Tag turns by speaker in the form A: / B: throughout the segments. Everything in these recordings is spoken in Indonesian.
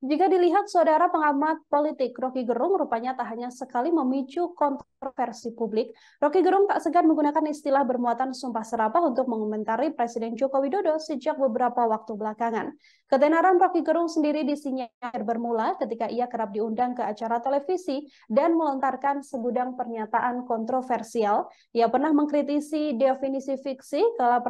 A: Jika dilihat saudara pengamat politik, Rocky Gerung rupanya tak hanya sekali memicu kontroversi publik, Rocky Gerung tak segan menggunakan istilah bermuatan sumpah serapah untuk mengomentari Presiden Joko Widodo sejak beberapa waktu belakangan. Ketenaran Rocky Gerung sendiri disinyalir bermula ketika ia kerap diundang ke acara televisi dan melontarkan segudang pernyataan kontroversial. Ia pernah mengkritisi definisi fiksi kala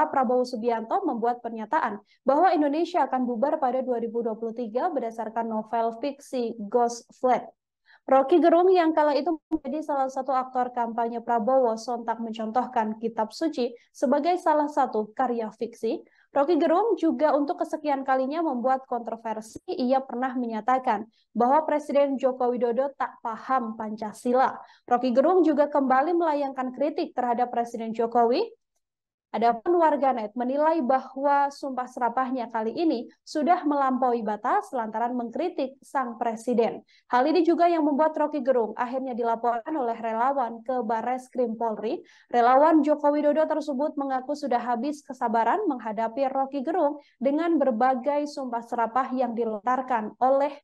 A: Prabowo Subianto membuat pernyataan bahwa Indonesia akan bubar pada 2023 berdasarkan novel fiksi Ghost Flight. Rocky Gerung yang kala itu menjadi salah satu aktor kampanye Prabowo sontak mencontohkan Kitab Suci sebagai salah satu karya fiksi. Rocky Gerung juga untuk kesekian kalinya membuat kontroversi. Ia pernah menyatakan bahwa Presiden Joko Widodo tak paham Pancasila. Rocky Gerung juga kembali melayangkan kritik terhadap Presiden Jokowi. Adapun warganet menilai bahwa sumpah serapahnya kali ini sudah melampaui batas lantaran mengkritik sang presiden. Hal ini juga yang membuat Rocky Gerung akhirnya dilaporkan oleh relawan ke Barreskrim Polri. Relawan Joko Widodo tersebut mengaku sudah habis kesabaran menghadapi Rocky Gerung dengan berbagai sumpah serapah yang dilontarkan oleh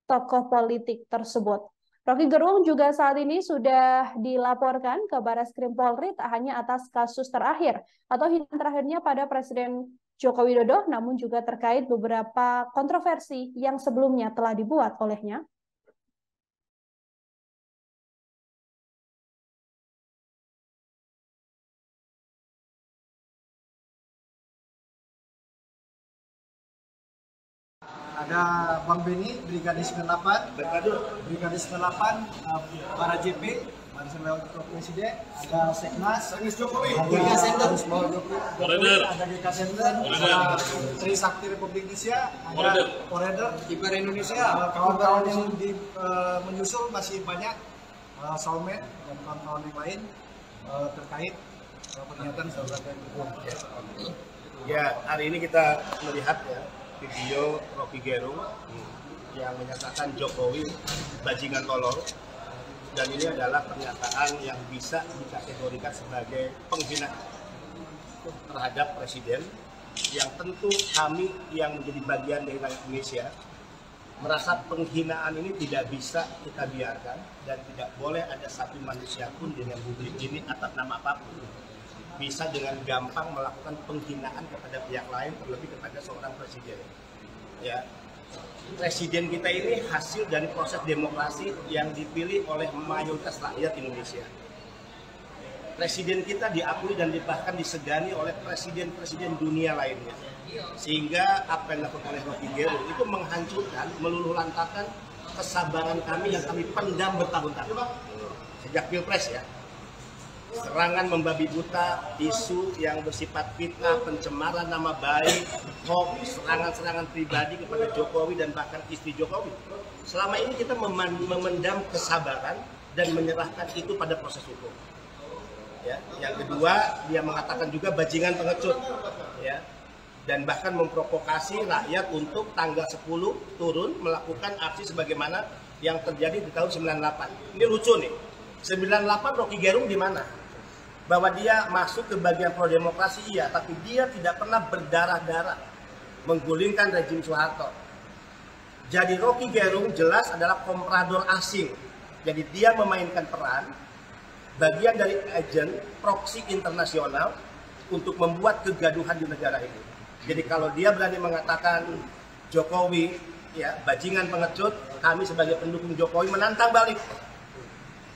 A: tokoh politik tersebut. Rocky Gerung juga saat ini sudah dilaporkan ke Barreskrim Polri tak hanya atas kasus terakhir atau hinaan terakhirnya pada Presiden Joko Widodo, namun juga terkait beberapa kontroversi yang sebelumnya telah dibuat olehnya.
B: Ada Bang Beni, Brigadir 98, Brigadir 98, para JP, Barisan Wakil Presiden, ada Seknas,
C: Jokowi,
B: ada Sender,
C: ada
B: GK Sender, ada Trisakti Republik Indonesia, ada Foreder, Kiper Indonesia, kawan-kawan yang menyusul masih banyak, Salmen dan kawan-kawan yang lain terkait pernyataan saudara Gerung.
C: Ya, hari ini kita melihat ya video Rocky Gerung yang menyatakan Jokowi bajingan tolol, dan ini adalah pernyataan yang bisa dikategorikan sebagai penghinaan terhadap presiden, yang tentu kami yang menjadi bagian dari rakyat Indonesia merasa penghinaan ini tidak bisa kita biarkan, dan tidak boleh ada satu manusia pun di republik ini atas nama apapun bisa dengan gampang melakukan penghinaan kepada pihak lain, terlebih kepada seorang presiden. Ya, presiden kita ini hasil dari proses demokrasi yang dipilih oleh mayoritas rakyat Indonesia. Presiden kita diakui dan bahkan disegani oleh presiden-presiden dunia lainnya. Sehingga apa yang dilakukan oleh Rocky Gerung itu menghancurkan, meluluh lantakan kesabaran kami yang kami pendam bertahun-tahun sejak Pilpres ya. Serangan membabi buta, isu yang bersifat fitnah, pencemaran nama baik, hoax, serangan-serangan pribadi kepada Jokowi dan bahkan istri Jokowi. Selama ini kita memendam kesabaran dan menyerahkan itu pada proses hukum. Ya, yang kedua, dia mengatakan juga bajingan pengecut, ya, dan bahkan memprovokasi rakyat untuk tanggal 10 turun melakukan aksi sebagaimana yang terjadi di tahun 98. Ini lucu nih. 98 Rocky Gerung di mana? Bahwa dia masuk ke bagian pro demokrasi iya, tapi dia tidak pernah berdarah-darah menggulingkan rezim Soeharto. Jadi Rocky Gerung jelas adalah komprador asing. Jadi dia memainkan peran bagian dari agen proksi internasional untuk membuat kegaduhan di negara ini. Jadi kalau dia berani mengatakan Jokowi ya bajingan pengecut, kami sebagai pendukung Jokowi menantang balik.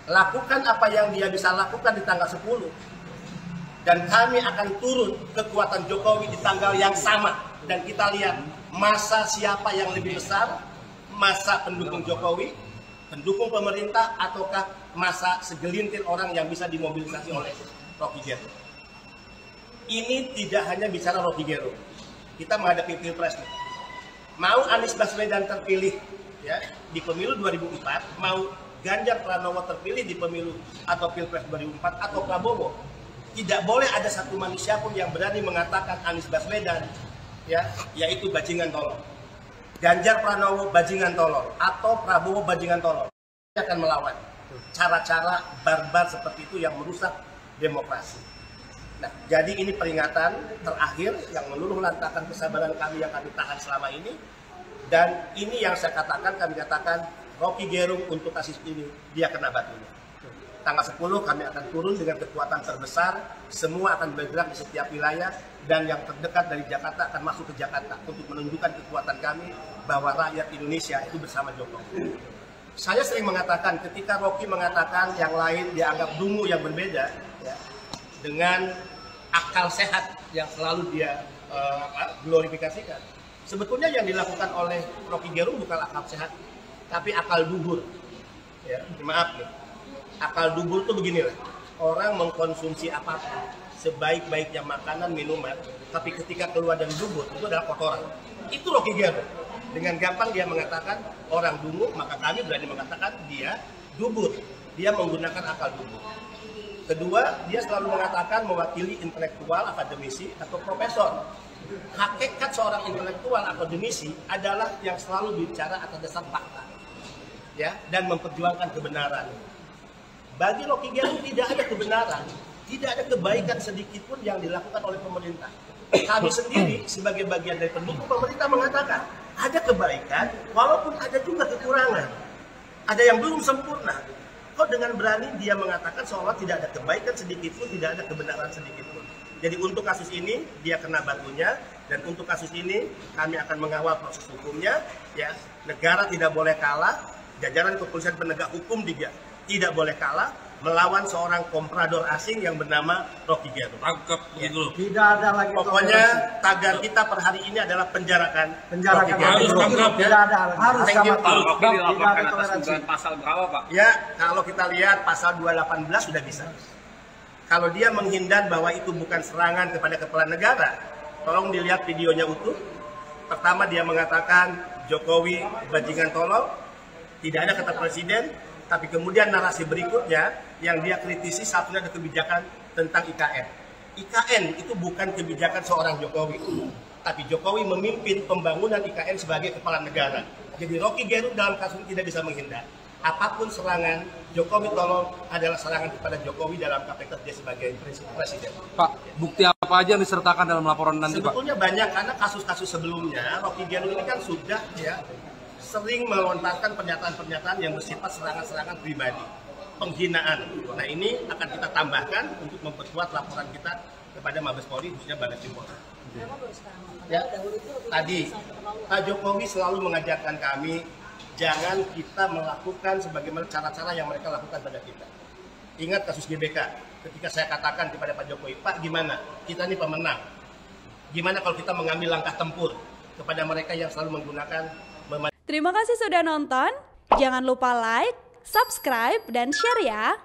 C: Lakukan apa yang dia bisa lakukan di tanggal 10. Dan kami akan turun kekuatan Jokowi di tanggal yang sama. Dan kita lihat masa siapa yang lebih besar, masa pendukung Jokowi, pendukung pemerintah, ataukah masa segelintir orang yang bisa dimobilisasi oleh Rocky Gerung. Ini tidak hanya bicara Rocky Gerung. Kita menghadapi Pilpres nih. Mau Anies Baswedan terpilih ya di pemilu 2004, mau Ganjar Pranowo terpilih di pemilu atau Pilpres 2004 atau Prabowo, tidak boleh ada satu manusia pun yang berani mengatakan Anies Baswedan ya, yaitu bajingan tolol. Ganjar Pranowo bajingan tolol atau Prabowo bajingan tolol. Dia akan melawan cara-cara barbar seperti itu yang merusak demokrasi. Nah, jadi ini peringatan terakhir yang meluluh lantakan kesabaran kami yang kami tahan selama ini. Dan ini yang saya katakan, kami katakan Rocky Gerung untuk kasus ini dia kena batunya. Tanggal 10 kami akan turun dengan kekuatan terbesar, semua akan bergerak di setiap wilayah, dan yang terdekat dari Jakarta akan masuk ke Jakarta untuk menunjukkan kekuatan kami bahwa rakyat Indonesia itu bersama Jokowi. Saya sering mengatakan ketika Rocky mengatakan yang lain dianggap dungu yang berbeda, ya, dengan akal sehat yang selalu dia glorifikasikan. Sebetulnya yang dilakukan oleh Rocky Gerung bukan akal sehat, tapi akal dubur. Ya, maaf nih, akal dubur tuh beginilah. Orang mengkonsumsi apapun, sebaik-baiknya makanan, minuman, tapi ketika keluar dari dubur itu adalah kotoran. Itu Rocky Gerung. Dengan gampang dia mengatakan orang dungu, maka kami berani mengatakan dia dubur. Dia menggunakan akal dubur. Kedua, dia selalu mengatakan mewakili intelektual, akademisi, atau profesor. Hakikat seorang intelektual akademisi adalah yang selalu bicara atas dasar fakta, ya, dan memperjuangkan kebenaran. Bagi Rocky Gerung tidak ada kebenaran, tidak ada kebaikan sedikit pun yang dilakukan oleh pemerintah. Kami sendiri sebagai bagian dari pendukung pemerintah mengatakan ada kebaikan, walaupun ada juga kekurangan, ada yang belum sempurna. Kok dengan berani dia mengatakan seolah tidak ada kebaikan sedikit pun, tidak ada kebenaran sedikit pun. Jadi untuk kasus ini dia kena batunya, dan untuk kasus ini kami akan mengawal proses hukumnya. Ya, negara tidak boleh kalah, jajaran kepolisian penegak hukum juga tidak boleh kalah melawan seorang komprador asing yang bernama Rocky Gerung.
D: Tangkap begitu.
B: Tidak ada lagi.
C: Pokoknya tagar kita per hari ini adalah penjarakan Rocky Gerung.
D: Harus tangkap ya.
B: Tidak ada, harus sama.
D: Rocky dilaporkan atas dugaan pasal berapa, Pak?
C: Ya, kalau kita lihat pasal 218 sudah bisa. Kalau dia menghindar bahwa itu bukan serangan kepada kepala negara, tolong dilihat videonya utuh. Pertama dia mengatakan Jokowi bajingan tolol, tidak ada kata presiden, tapi kemudian narasi berikutnya yang dia kritisi saat ini ada kebijakan tentang IKN. IKN itu bukan kebijakan seorang Jokowi, tapi Jokowi memimpin pembangunan IKN sebagai kepala negara. Jadi Rocky Gerung dalam kasus ini tidak bisa menghindar. Apapun serangan, Jokowi tolong adalah serangan kepada Jokowi dalam kapasitas dia sebagai presiden.
D: Pak, bukti apa aja yang disertakan dalam laporan nanti, Pak?
C: Sebetulnya banyak, karena kasus-kasus sebelumnya Rocky Gerung ini kan sudah ya sering melontarkan pernyataan-pernyataan yang bersifat serangan-serangan pribadi, penghinaan. Nah ini akan kita tambahkan untuk memperkuat laporan kita kepada Mabes Polri, khususnya Baris Krim Polri. Ya, tadi Pak Jokowi selalu mengajarkan kami jangan kita melakukan sebagaimana cara-cara yang mereka lakukan pada kita. Ingat kasus GBK, ketika saya katakan kepada Pak Jokowi, Pak gimana? Kita ini pemenang. Gimana kalau kita mengambil langkah tempur kepada mereka yang selalu menggunakan.
A: Terima kasih sudah nonton. Jangan lupa like, subscribe, dan share ya.